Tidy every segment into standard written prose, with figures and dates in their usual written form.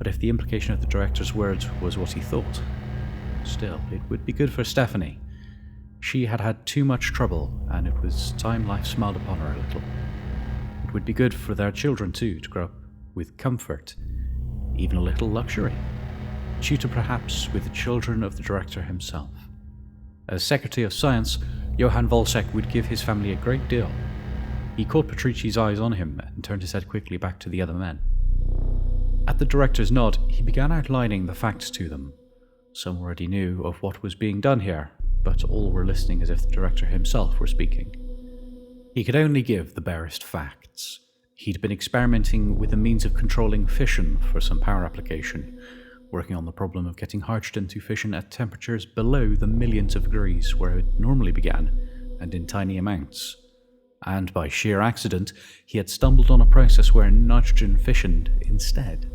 But if the implication of the director's words was what he thought, still, it would be good for Stephanie. She had had too much trouble, and it was time life smiled upon her a little. It would be good for their children too, to grow up with comfort, even a little luxury. Tutor perhaps with the children of the director himself. As Secretary of Science, Johann Wolsek would give his family a great deal. He caught Patrici's eyes on him and turned his head quickly back to the other men. At the director's nod, he began outlining the facts to them. Some already knew of what was being done here, but all were listening as if the director himself were speaking. He could only give the barest facts. He'd been experimenting with a means of controlling fission for some power application, working on the problem of getting hydrogen to fission at temperatures below the millions of degrees where it normally began, and in tiny amounts. And by sheer accident, he had stumbled on a process where nitrogen fissioned instead.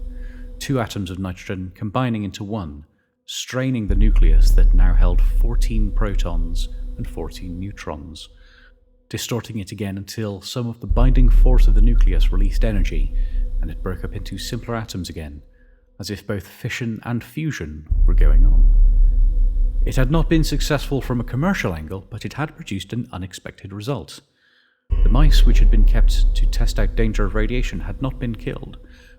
2 atoms of nitrogen combining into one, straining the nucleus that now held 14 protons and 14 neutrons, distorting it again until some of the binding force of the nucleus released energy, and it broke up into simpler atoms again, as if both fission and fusion were going on. It had not been successful from a commercial angle, but it had produced an unexpected result. The mice which had been kept to test out danger of radiation had not been killed,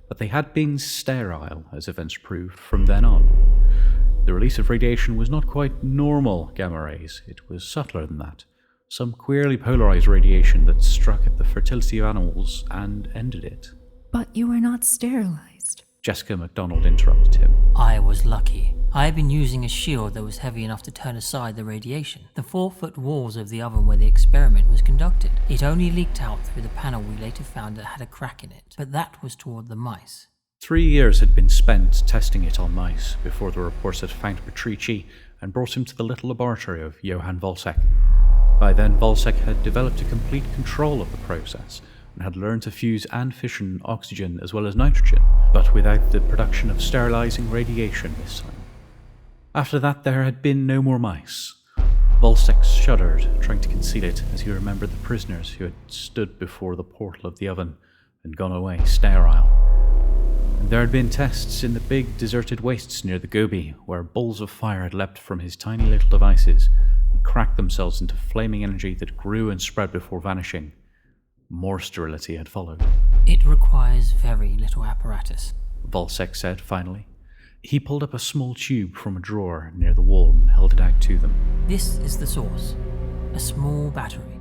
but they had been sterile, as events proved from then on. The release of radiation was not quite normal gamma rays, it was subtler than that. Some queerly polarized radiation that struck at the fertility of animals and ended it. But you were not sterilized. Jessica MacDonald interrupted him. I was lucky. I had been using a shield that was heavy enough to turn aside the radiation. The 4-foot walls of the oven where the experiment was conducted. It only leaked out through the panel we later found that had a crack in it, but that was toward the mice. 3 years had been spent testing it on mice before the reports had found Patrici and brought him to the little laboratory of Johann Wolsek. By then, Wolsek had developed a complete control of the process and had learned to fuse and fission oxygen as well as nitrogen, but without the production of sterilizing radiation this time. After that, there had been no more mice. Wolsek shuddered, trying to conceal it as he remembered the prisoners who had stood before the portal of the oven and gone away sterile. And there had been tests in the big deserted wastes near the Gobi, where balls of fire had leapt from his tiny little devices and cracked themselves into flaming energy that grew and spread before vanishing. More sterility had followed. It requires very little apparatus, Wolsek said finally. He pulled up a small tube from a drawer near the wall and held it out to them. This is the source. A small battery.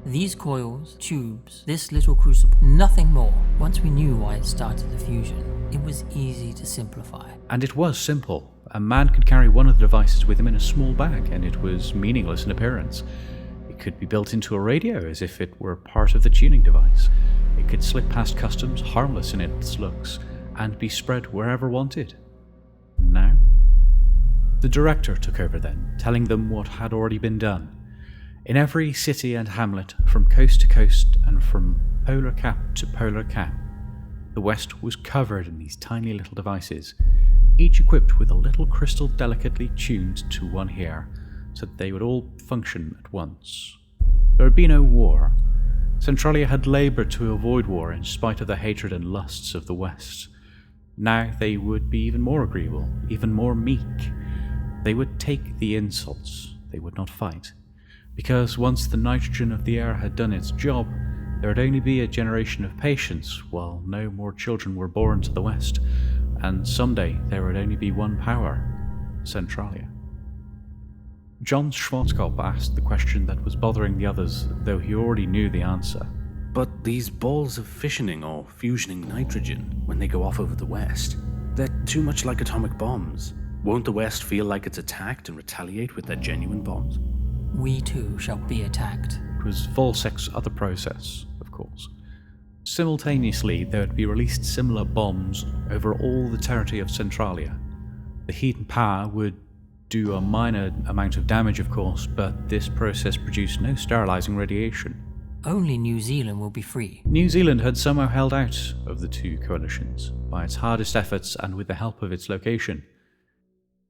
These coils, tubes, this little crucible, nothing more. Once we knew why it started the fusion, it was easy to simplify. And it was simple. A man could carry one of the devices with him in a small bag, and it was meaningless in appearance. It could be built into a radio as if it were part of the tuning device. It could slip past customs, harmless in its looks, and be spread wherever wanted. Now? The director took over then, telling them what had already been done. In every city and hamlet, from coast to coast and from polar cap to polar cap, the West was covered in these tiny little devices, each equipped with a little crystal delicately tuned to one hair, so that they would all function at once. There would be no war. Centralia had laboured to avoid war in spite of the hatred and lusts of the West. Now they would be even more agreeable, even more meek. They would take the insults, they would not fight. Because once the nitrogen of the air had done its job, there would only be a generation of patience while no more children were born to the West, and someday there would only be one power, Centralia. John Schwarzkopf asked the question that was bothering the others, though he already knew the answer. But these balls of fissioning or fusioning nitrogen, when they go off over the West, they're too much like atomic bombs. Won't the West feel like it's attacked and retaliate with their genuine bombs? We too shall be attacked. It was Wolsek's other process, of course. Simultaneously, there would be released similar bombs over all the territory of Centralia. The heat and power would do a minor amount of damage, of course, but this process produced no sterilizing radiation. Only New Zealand will be free. New Zealand had somehow held out of the two coalitions, by its hardest efforts and with the help of its location.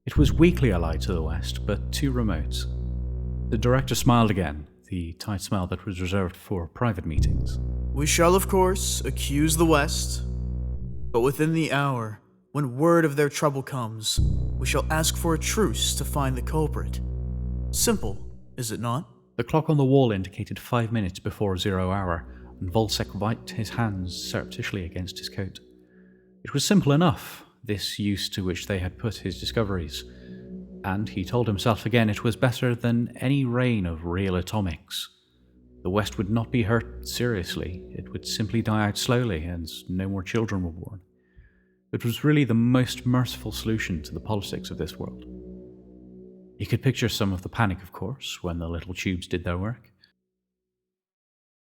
It was weakly allied to the West, but too remote. The director smiled again, the tight smile that was reserved for private meetings. We shall, of course, accuse the West, but within the hour, When word of their trouble comes, we shall ask for a truce to find the culprit. Simple, is it not? The clock on the wall indicated 5 minutes before 0 hour, and Volsek wiped his hands surreptitiously against his coat. It was simple enough, this use to which they had put his discoveries, and he told himself again it was better than any reign of real atomics. The West would not be hurt seriously, it would simply die out slowly, and no more children were born. It was really the most merciful solution to the politics of this world. He could picture some of the panic, of course, when the little tubes did their work.